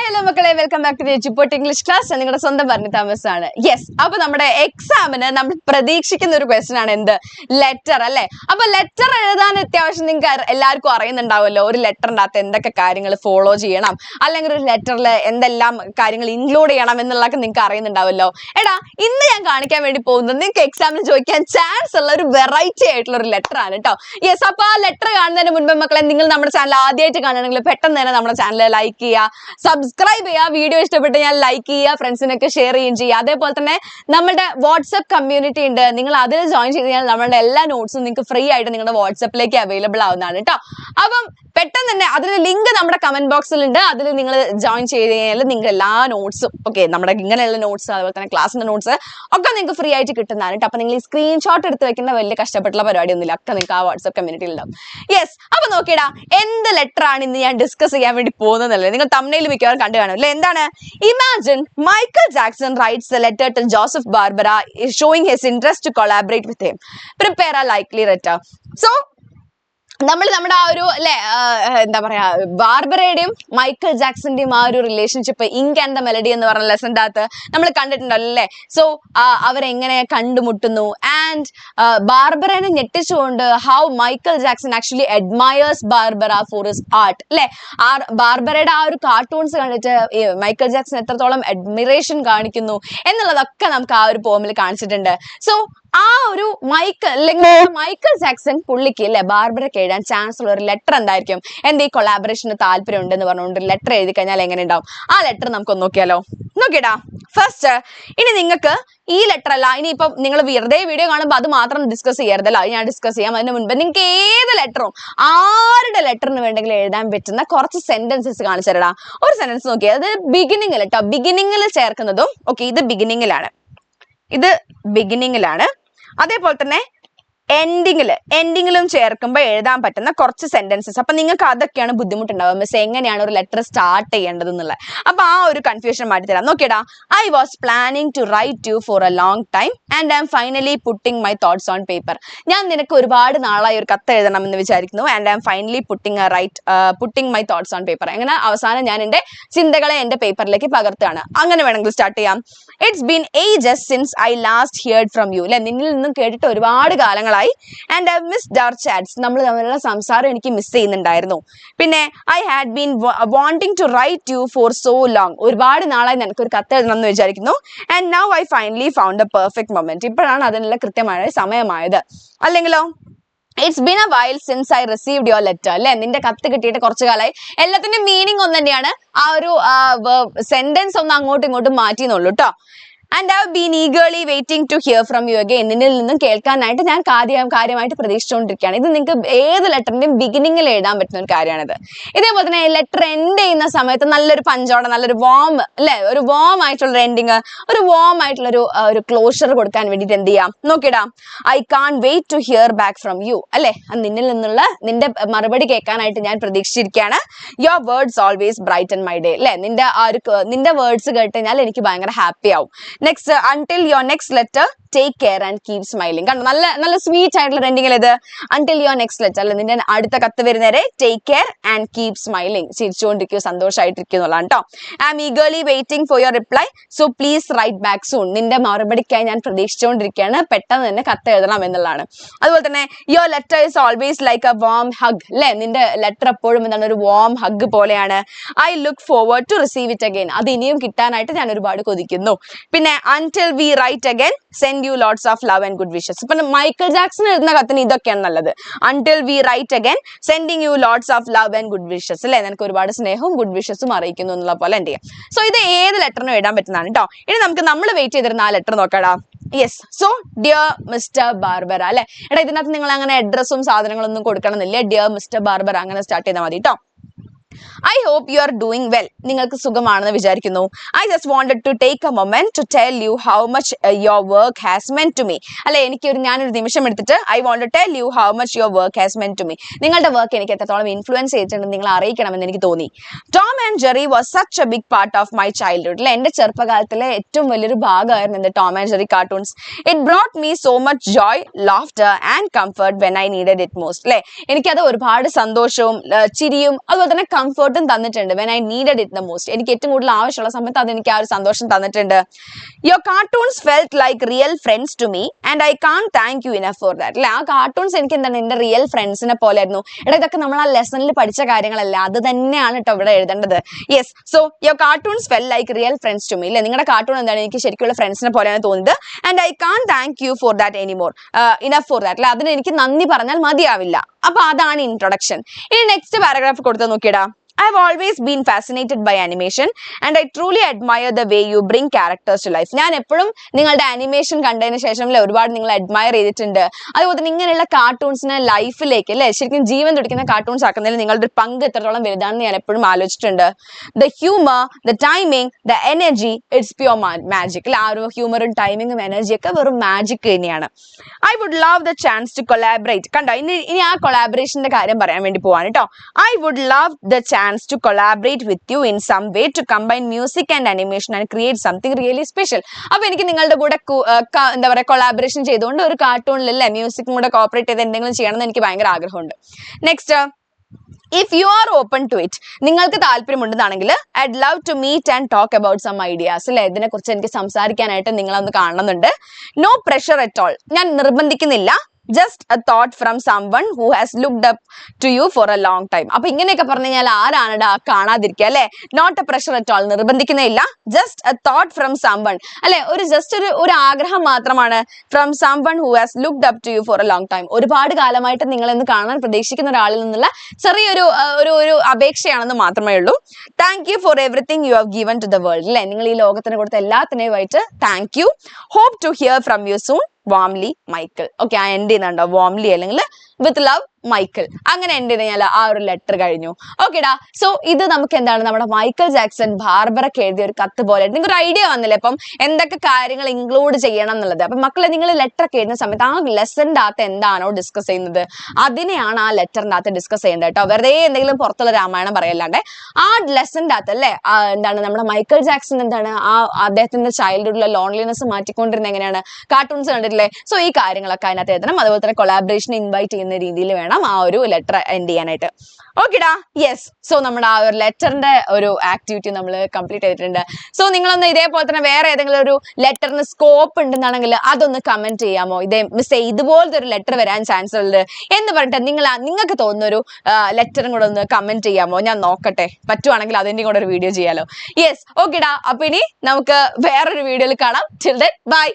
hello മക്കളെ, welcome back to Eduport English class. നിങ്ങളുടെ സ്വന്തം പറഞ്ഞ താമസ് ആണ്. യെസ്, അപ്പൊ നമ്മുടെ എക്സാമിന് നമ്മൾ പ്രതീക്ഷിക്കുന്ന ഒരു ക്വസ്റ്റൻ ആണ് എന്ത്, ലെറ്റർ അല്ലെ. അപ്പൊ ലെറ്റർ എഴുതാൻ അത്യാവശ്യം നിങ്ങൾക്ക് എല്ലാവർക്കും അറിയുന്നുണ്ടാവുമല്ലോ, ഒരു ലെറ്ററിന്റെ അകത്ത് എന്തൊക്കെ കാര്യങ്ങൾ ഫോളോ ചെയ്യണം, അല്ലെങ്കിൽ ഒരു ലെറ്ററിൽ എന്തെല്ലാം കാര്യങ്ങൾ ഇൻക്ലൂഡ് ചെയ്യണം എന്നുള്ളതൊക്കെ നിങ്ങൾക്ക് അറിയുന്നുണ്ടാവുമല്ലോ. എടാ, ഇന്ന് ഞാൻ കാണിക്കാൻ വേണ്ടി പോകുന്നത് നിങ്ങൾക്ക് എക്സാമിന് ചോദിക്കാൻ ചാൻസ് ഉള്ള ഒരു വെറൈറ്റി ആയിട്ടുള്ള ഒരു ലെറ്റർ ആണ് കേട്ടോ. യെസ്, അപ്പൊ ആ ലെറ്റർ കാണുന്നതിന് മുൻപ് മക്കളെ, നിങ്ങൾ നമ്മുടെ ചാനൽ ആദ്യമായിട്ട് കാണുകയാണെങ്കിൽ പെട്ടെന്ന് തന്നെ നമ്മുടെ ചാനൽ ലൈക്ക് ചെയ്യുക, സബ്സ്ക്രൈബ് ചെയ്യുക, വീഡിയോ ഇഷ്ടപ്പെട്ട് ഞാൻ ലൈക്ക് ചെയ്യുക, ഫ്രണ്ട്സിനൊക്കെ ഷെയർ ചെയ്യുകയും ചെയ്യുക. അതേപോലെ തന്നെ നമ്മുടെ വാട്സ്ആപ്പ് കമ്മ്യൂണിറ്റി ഉണ്ട്, നിങ്ങൾ അതിൽ ജോയിൻ ചെയ്ത് കഴിഞ്ഞാൽ നമ്മുടെ എല്ലാ നോട്ട്സും നിങ്ങൾക്ക് ഫ്രീ ആയിട്ട് നിങ്ങളുടെ വാട്സ്ആപ്പിലേക്ക് അവൈലബിൾ ആവുന്നതാണ് കേട്ടോ. അപ്പം പെട്ടെന്ന് തന്നെ അതിന്റെ ലിങ്ക് നമ്മുടെ കമന്റ് ബോക്സിൽ ഉണ്ട്, അതിൽ നിങ്ങൾ ജോയിൻ ചെയ്ത് കഴിഞ്ഞാൽ നിങ്ങൾക്ക് എല്ലാ നോട്ട്സും നമ്മുടെ ഇങ്ങനെയുള്ള നോട്ട്സ്, അതുപോലെ തന്നെ ക്ലാസ്സിന്റെ നോട്ട്സ് ഒക്കെ നിങ്ങൾക്ക് ഫ്രീ ആയിട്ട് കിട്ടുന്നതാണ് കേട്ടോ. അപ്പൊ നിങ്ങൾ ഈ സ്ക്രീൻഷോട്ട് എടുത്ത് വെക്കേണ്ട വലിയ കഷ്ടപ്പെട്ടുള്ള പരിപാടിയൊന്നുമില്ല, ഒക്കെ നിങ്ങൾക്ക് ആ വാട്സ്ആപ്പ് കമ്മ്യൂണിറ്റിയിൽ ഉണ്ടാവും. യെസ്, അപ്പൊ നോക്കിയടാ, എന്ത് ലെറ്റർ ആണ് ഇന്ന് ഞാൻ ഡിസ്കസ് ചെയ്യാൻ വേണ്ടി പോകുന്നതല്ലേ. നിങ്ങൾ തംബ്നെയിൽ മിക്കവാറും കണ്ടു കാണും അല്ലെ. എന്താണ്? Imagine Michael Jackson writes a letter to Joseph Barbera showing his interest to collaborate with him. Prepare a likely letter. So നമ്മുടെ ആ ഒരു എന്താ പറയാ, ബാർബറയുടെയും മൈക്കൽ ജാക്സന്റെയും ആ ഒരു relationship ink and the melody എന്ന് പറഞ്ഞ ലെസന്റെ അകത്ത് നമ്മൾ കണ്ടിട്ടുണ്ടല്ലോ അല്ലേ. സോ അവരെങ്ങനെ കണ്ടുമുട്ടുന്നു, ആൻഡ് ബാർബറനെ ഞെട്ടിച്ചുകൊണ്ട് how Michael Jackson actually admires Barbara for his art അല്ലെ. ആ ബാർബറയുടെ ആ ഒരു കാർട്ടൂൺസ് കണ്ടിട്ട് മൈക്കൽ ജാക്സൺ എത്രത്തോളം അഡ്മിറേഷൻ കാണിക്കുന്നു എന്നുള്ളതൊക്കെ നമുക്ക് ആ ഒരു പോമിൽ കാണിച്ചിട്ടുണ്ട്. സോ ആ ഒരു മൈക്കൽ ജാക്സൺ പുള്ളിക്ക് അല്ലെ ബാർബറയ്ക്ക് എഴുതാൻ ചാൻസ് ഉള്ള ഒരു ലെറ്റർ എന്തായിരിക്കും? ഈ കൊളാബറേഷന് താല്പര്യം ഉണ്ടെന്ന് പറഞ്ഞുകൊണ്ട് ലെറ്റർ എഴുതി കഴിഞ്ഞാൽ എങ്ങനെ ഉണ്ടാവും? ആ ലെറ്റർ നമുക്ക് നോക്കിയാലോ. നോക്കിയടാ, ഫസ്റ്റ് ഇനി നിങ്ങൾക്ക് ഈ ലെറ്റർ അല്ല, ഇനിയിപ്പം നിങ്ങൾ വെറുതെ വീഡിയോ കാണുമ്പോൾ അത് മാത്രം ഡിസ്കസ് ചെയ്യരുതല്ലോ, ഞാൻ ഡിസ്കസ് ചെയ്യാം. അതിന് മുൻപ് നിങ്ങൾക്ക് ഏത് ലെറ്ററും ആരുടെ ലെറ്ററിന് വേണ്ടെങ്കിലും എഴുതാൻ പറ്റുന്ന കുറച്ച് സെന്റൻസസ് കാണിച്ചു തരടാ. ഒരു സെന്റൻസ് നോക്കിയാൽ അത് ബിഗിനിങ്ങിൽ കേട്ടോ, ബിഗിനിങ്ങിൽ ചേർക്കുന്നതും ഇത് ബിഗിനിങ്ങിലാണ്. അതേപോലെ തന്നെ എൻഡിങ്ങിലും ചേർക്കുമ്പോൾ എഴുതാൻ പറ്റുന്ന കുറച്ച് സെന്റൻസസ്. അപ്പൊ നിങ്ങൾക്ക് അതൊക്കെയാണ് ബുദ്ധിമുട്ടുണ്ടാവുക, മിസ് എങ്ങനെയാണ് ഒരു ലെറ്റർ സ്റ്റാർട്ട് ചെയ്യേണ്ടത് എന്നുള്ളത്. അപ്പൊ ആ ഒരു കൺഫ്യൂഷൻ മാറ്റി തരാം. നോക്കിയടാ, I was planning to write you for a long time and I am finally putting my thoughts on paper. ഞാൻ നിനക്ക് ഒരുപാട് നാളായി ഒരു കത്ത് എഴുതണം എന്ന് വിചാരിക്കുന്നു. And I am finally putting my thoughts on paper. അങ്ങനെ അവസാനം ഞാൻ എന്റെ ചിന്തകളെ എന്റെ പേപ്പറിലേക്ക് പകർത്തുകയാണ്. അങ്ങനെ വേണമെങ്കിൽ സ്റ്റാർട്ട് ചെയ്യാം. It's been ages since I last heard from you. അല്ലെ, നിന്നിൽ നിന്നും കേട്ടിട്ട് ഒരുപാട് കാലങ്ങൾ and I missed our chats. നമ്മൾ തമ്മിലുള്ള സംസാരം എനിക്ക് മിസ് ചെയ്യുന്നുണ്ടായിരുന്നു. പിന്നെ I had been wanting to write you for so long. ഒരുപാട് നാളായി നിനക്ക് ഒരു കത്ത് എഴുതണം എന്ന് വിചാരിക്കുന്നു. And now I finally found a perfect moment. ഇപ്പോഴാണ് അതിനുള്ള കൃത്യമായ സമയമായത്. അല്ലെങ്കിലോ, It's been a while since I received your letter. അല്ലെ, നിന്റെ കത്ത് കിട്ടിയിട്ട് കുറച്ചു കാലമായി. എല്ലാത്തിന്റെയും മീനിങ് ഒന്ന് തന്നെയാണ്, ആ ഒരു സെന്റൻസ് ഒന്ന് അങ്ങോട്ടും ഇങ്ങോട്ടും മാറ്റിയെന്നുള്ളൂ കേട്ടോ. And I have been eagerly waiting to hear from you again. നിന്നിൽ നിന്നും കേൾക്കാനായിട്ട് ഞാൻ കാര്യമായിട്ട് പ്രതീക്ഷിച്ചുകൊണ്ടിരിക്കുകയാണ്. ഇത് നിങ്ങൾക്ക് ഏത് ലെറ്ററിന്റെയും ബിഗിനിങ്ങിൽ എഴുതാൻ പറ്റുന്ന ഒരു കാര്യമാണിത്. ഇതേപോലെ തന്നെ ലെറ്റർ എൻഡ് ചെയ്യുന്ന സമയത്ത് നല്ലൊരു പഞ്ചോടെ, നല്ലൊരു വാം അല്ലെ, ഒരു വാം ആയിട്ടുള്ള എൻഡിങ്, ഒരു വാം ആയിട്ടുള്ള ഒരു ക്ലോഷർ കൊടുക്കാൻ വേണ്ടിയിട്ട് എന്ത് ചെയ്യാം? നോക്കിയിടാം. I can't wait to hear back from you. അല്ലെ, നിന്നിൽ നിന്നുള്ള നിന്റെ മറുപടി കേൾക്കാനായിട്ട് ഞാൻ പ്രതീക്ഷിച്ചിരിക്കുകയാണ്. Your words always brighten my day. അല്ലെ, നിന്റെ വേർഡ്സ് കേട്ട് കഴിഞ്ഞാൽ എനിക്ക് ഭയങ്കര ഹാപ്പി ആവും. Next, until your next letter, take care and keep smiling. കണ്ടോ, നല്ല സ്വീറ്റ് ആയിട്ടുള്ള എൻഡിങ്ങിൽ ഇത്. until your next letter അല്ലെ, നിന്റെ അടുത്ത കത്ത് വരുന്നവരെ take care and keep smiling. ചിരിച്ചുകൊണ്ടിരിക്കുക, സന്തോഷമായിട്ടിരിക്കുക എന്നുള്ളതാണ് കേട്ടോ. I am eagerly waiting for your reply, so please write back soon. നിന്റെ മറുപടിക്കായി ഞാൻ പ്രതീക്ഷിച്ചുകൊണ്ടിരിക്കുകയാണ്, പെട്ടെന്ന് തന്നെ കത്ത് എഴുതണം എന്നുള്ളതാണ്. അതുപോലെ തന്നെ your letter is always like a warm hug. അല്ലെ, നിന്റെ ലെറ്റർ എപ്പോഴും എന്താണ്, ഒരു warm hug പോലെയാണ്. I look forward to receive it again. അത് ഇനിയും കിട്ടാനായിട്ട് ഞാൻ ഒരുപാട് കൊതിക്കുന്നു. പിന്നെ until we write again, send you lots of love and good wishes. ഇപ്പൊ മൈക്കൽ ജാക്സൺ എഴുതുന്ന കത്തിന് ഇതൊക്കെയാണ് നല്ലത്. until we write again, sending you lots of love and good wishes. അല്ലെ, നിനക്ക് ഒരുപാട് സ്നേഹവും ഗുഡ് വിഷസും അറിയിക്കുന്നു എന്നുള്ള പോലെ എന്ത് ചെയ്യാം. സോ ഇത് ഏത് ലെറ്ററിനും എഴുതാൻ പറ്റുന്നതാണ് കേട്ടോ. ഇനി നമ്മൾ വെയിറ്റ് ചെയ്തിരുന്ന ആ ലെറ്റർ നോക്കടാ. Yes, so dear mister Barbara അല്ലെ. എടാ, ഇതിനകത്ത് നിങ്ങൾ അങ്ങനെ അഡ്രസ്സും സാധനങ്ങളൊന്നും കൊടുക്കണമെന്നില്ല. ഡിയർ മിസ്റ്റർ ബാർബറ അങ്ങനെ സ്റ്റാർട്ട് ചെയ്താൽ മതി കേട്ടോ. I hope you are doing well. നിങ്ങൾക്ക് സുഖമാണെന്ന് വിചാരിക്കുന്നു. I just wanted to take a moment to tell you how much your work has meant to me. അല്ലെ, ഞാനൊരു നിമിഷം എടുത്തിട്ട് I want to tell you how much your work has meant to me. നിങ്ങളുടെ work എനിക്ക് എത്രത്തോളം influence ചെയ്തിട്ടുണ്ടെന്ന് നിങ്ങൾ അറിയിക്കണമെന്ന് എനിക്ക് തോന്നി. Tom and Jerry was such a big part of my childhood. അല്ലെ, എന്റെ ചെറുപ്പകാലത്തിലെ ഏറ്റവും വലിയൊരു ഭാഗമായിരുന്നു എന്റെ Tom and Jerry cartoons. It brought me so much joy, laughter and comfort when I needed it most. അല്ലെ, എനിക്കത് ഒരുപാട് സന്തോഷവും ചിരിയും അതുപോലെ തന്നെ കംഫർട്ടും അതും തന്നിട്ടുണ്ട്. When I needed it the most, എനിക്ക് ഏറ്റവും കൂടുതൽ ആവശ്യമുള്ള സമയത്ത് അത് എനിക്ക് ആ ഒരു സന്തോഷം തന്നിട്ടുണ്ട്. Your cartoons felt like real friends to me and I can't thank you enough for that. അല്ലെ, ആ കാർട്ടൂൺസ് എനിക്ക് എന്താണ് എന്റെ റിയൽ ഫ്രണ്ട്സിനെ പോലെ ആയിരുന്നു. എടാ, ഇതൊക്കെ നമ്മൾ ആ ലെസണിൽ പഠിച്ച കാര്യങ്ങളല്ല, അത് തന്നെയാണ് കേട്ടോ ഇവിടെ എഴുതേണ്ടത്. Yes, so your cartoons felt like real friends to me. അല്ലെ, നിങ്ങളുടെ കാർട്ടൂൺ എന്താണ് എനിക്ക് ശരിക്കുള്ള ഫ്രണ്ട്സിനെ പോലെയാണ് തോന്നിയത്. And I can't thank you for that anymore enough for that. അല്ലെ, അതിന് എനിക്ക് നന്ദി പറഞ്ഞാൽ മതിയാവില്ല. അപ്പൊ അതാണ് ഇൻട്രൊഡക്ഷൻ. ഇനി നെക്സ്റ്റ് പാരഗ്രാഫ് കൊടുത്ത് നോക്കിയടാ. I have always been fascinated by animation and I truly admire the way you bring characters to life. ഞാൻ എപ്പോഴും നിങ്ങളുടെ ആനിമേഷൻ കണ്ടതിന് ശേഷം ഒരുപാട് നിങ്ങൾ അഡ്മയർ ചെയ്തിട്ടുണ്ട്. അതുപോലെ തന്നെ ഇങ്ങനെയുള്ള കാർട്ടൂൺസിനെ ലൈഫിലേക്ക് അല്ലെ ശരിക്കും ജീവൻ തുടിക്കുന്ന കാർട്ടൂൺസ് ആക്കുന്നതിൽ നിങ്ങളുടെ ഒരു പങ്ക് എത്രത്തോളം വലുതാണെന്ന് ഞാൻ എപ്പോഴും ആലോചിച്ചിട്ടുണ്ട്. The humour, the timing, the energy, it's pure magic. അല്ലെ, ആ ഒരു ഹ്യൂമറും ടൈമിങ്ങും എനർജിയൊക്കെ വെറും മാജിക് തന്നെയാണ്. I would love the chance to collaborate. കണ്ടോ, ഇനി ആ കൊളാബറേഷന്റെ കാര്യം പറയാൻ വേണ്ടി പോവാണ് കേട്ടോ. I would love the chance to collaborate with you in some way to combine music and animation and create something really special. അപ്പൊ എനിക്ക് നിങ്ങളുടെ കൂടെ എന്താ പറയാ കൊളാബറേഷൻ ചെയ്തുകൊണ്ട് ഒരു കാർട്ടൂണിൽ അല്ലേ മ്യൂസിക്കും കൂടെ കോപ്പറേറ്റ് ചെയ്ത് എന്തെങ്കിലും ചെയ്യണമെന്ന് എനിക്ക് ഭയങ്കര ആഗ്രഹമുണ്ട്. Next, if you are open to it, നിങ്ങൾക്ക് താല്പര്യമുണ്ടെന്നാണെങ്കിൽ I'd love to meet and talk about some ideas. അല്ലെ, ഇതിനെ കുറിച്ച് എനിക്ക് സംസാരിക്കാനായിട്ട് നിങ്ങളൊന്ന് കാണുന്നുണ്ട്. നോ പ്രഷർ അറ്റ് ഓൾ, ഞാൻ നിർബന്ധിക്കുന്നില്ല. just a thought from someone who has looked up to you for a long time. അപ്പൊ ഇങ്ങനെയൊക്കെ പറഞ്ഞു കഴിഞ്ഞാൽ ആരാണ് കാണാതിരിക്കുക അല്ലെ. Not a pressure at all, നിർബന്ധിക്കുന്നില്ല. Just a thought from someone, അല്ലെ, ജസ്റ്റ് ഒരു ആഗ്രഹം മാത്രമാണ്. From someone who has looked up to you for a long time, ഒരുപാട് കാലമായിട്ട് നിങ്ങളെന്ന് കാണാൻ പ്രതീക്ഷിക്കുന്ന ഒരാളിൽ നിന്നുള്ള ചെറിയൊരു ഒരു അപേക്ഷയാണെന്ന് മാത്രമേ ഉള്ളൂ. Thank you for everything you have given to the world. അല്ലെ, നിങ്ങൾ ഈ ലോകത്തിന് കൊടുത്ത എല്ലാത്തിനെയുമായിട്ട് thank you. Hope to hear from you soon. Warmly Michael. Okay, ആ എൻഡ് ചെയ്യുന്നുണ്ടോ വാംലി അല്ലെങ്കിൽ വിത്ത് ലവ് മൈക്കിൾ, അങ്ങനെ എൻഡ് ചെയ്ത് കഴിഞ്ഞാൽ ആ ഒരു ലെറ്റർ കഴിഞ്ഞു. ഓക്കെടാ, സോ ഇത് നമുക്ക് എന്താണ് നമ്മുടെ മൈക്കിൾ ജാക്സൺ ബാർബറയ്ക്ക് എഴുതിയ ഒരു കത്ത് പോലെ നിങ്ങൾക്ക് ഒരു ഐഡിയ വന്നില്ലേ അപ്പം എന്തൊക്കെ കാര്യങ്ങൾ ഇൻക്ലൂഡ് ചെയ്യണം എന്നുള്ളത്. അപ്പൊ മക്കളെ, നിങ്ങൾ ലെറ്റർ ഒക്കെ എഴുതുന്ന സമയത്ത് ആ ലെസണിന്റെ അകത്ത് എന്താണോ ഡിസ്കസ് ചെയ്യുന്നത് അതിനെയാണ് ആ ലെറ്ററിന്റെ അകത്ത് ഡിസ്കസ് ചെയ്യേണ്ടത് കേട്ടോ. വെറുതെ എന്തെങ്കിലും പുറത്തുള്ള രാമായണം പറയല്ലാണ്ട് ആ ലെസണിന്റെ അകത്ത് അല്ലേ എന്താണ് നമ്മുടെ മൈക്കിൾ ജാക്സൺ എന്താണ് അദ്ദേഹത്തിന്റെ ചൈൽഡ്ഹുഡിലെ ലോൺലിനെസ് മാറ്റിക്കൊണ്ടിരുന്ന എങ്ങനെയാണ് കാർട്ടൂൺസ് കണ്ടിട്ടില്ലേ. സോ ഈ കാര്യങ്ങളൊക്കെ അതിനകത്ത് എഴുതണം. അതുപോലെ തന്നെ കൊളാബറേഷൻ ഇൻവൈറ്റ് ചെയ്യുന്ന രീതിയിൽ വേണം ആ ഒരു ലെറ്റർ എൻഡ് ചെയ്യാനായിട്ട്. ഓക്കെടാ, യെസ്. സോ നമ്മുടെ ആ ഒരു ലെറ്ററിന്റെ ഒരു ആക്ടിവിറ്റി നമ്മൾ കംപ്ലീറ്റ് ചെയ്തിട്ടുണ്ട്. സോ നിങ്ങളൊന്ന് ഇതേപോലെ തന്നെ വേറെ ഏതെങ്കിലും ഒരു ലെറ്ററിന് സ്കോപ്പ് ഉണ്ടെന്നാണെങ്കിൽ അതൊന്ന് കമന്റ് ചെയ്യാമോ, ഇതേ മിസ് ഇതുപോലത്തെ ഒരു ലെറ്റർ വരാൻ ചാൻസ് ഉണ്ട് എന്ന് പറഞ്ഞിട്ട് നിങ്ങൾക്ക് തോന്നുന്ന ഒരു ലെറ്ററും കൂടെ ഒന്ന് കമന്റ് ചെയ്യാമോ, ഞാൻ നോക്കട്ടെ. പറ്റുവാണെങ്കിൽ അതിന്റെ കൂടെ ഒരു വീഡിയോ ചെയ്യാലോ. യെസ്, ഓക്കെടാ. അപ്പൊ ഇനി നമുക്ക് വേറൊരു വീഡിയോയിൽ കാണാം. Till then bye.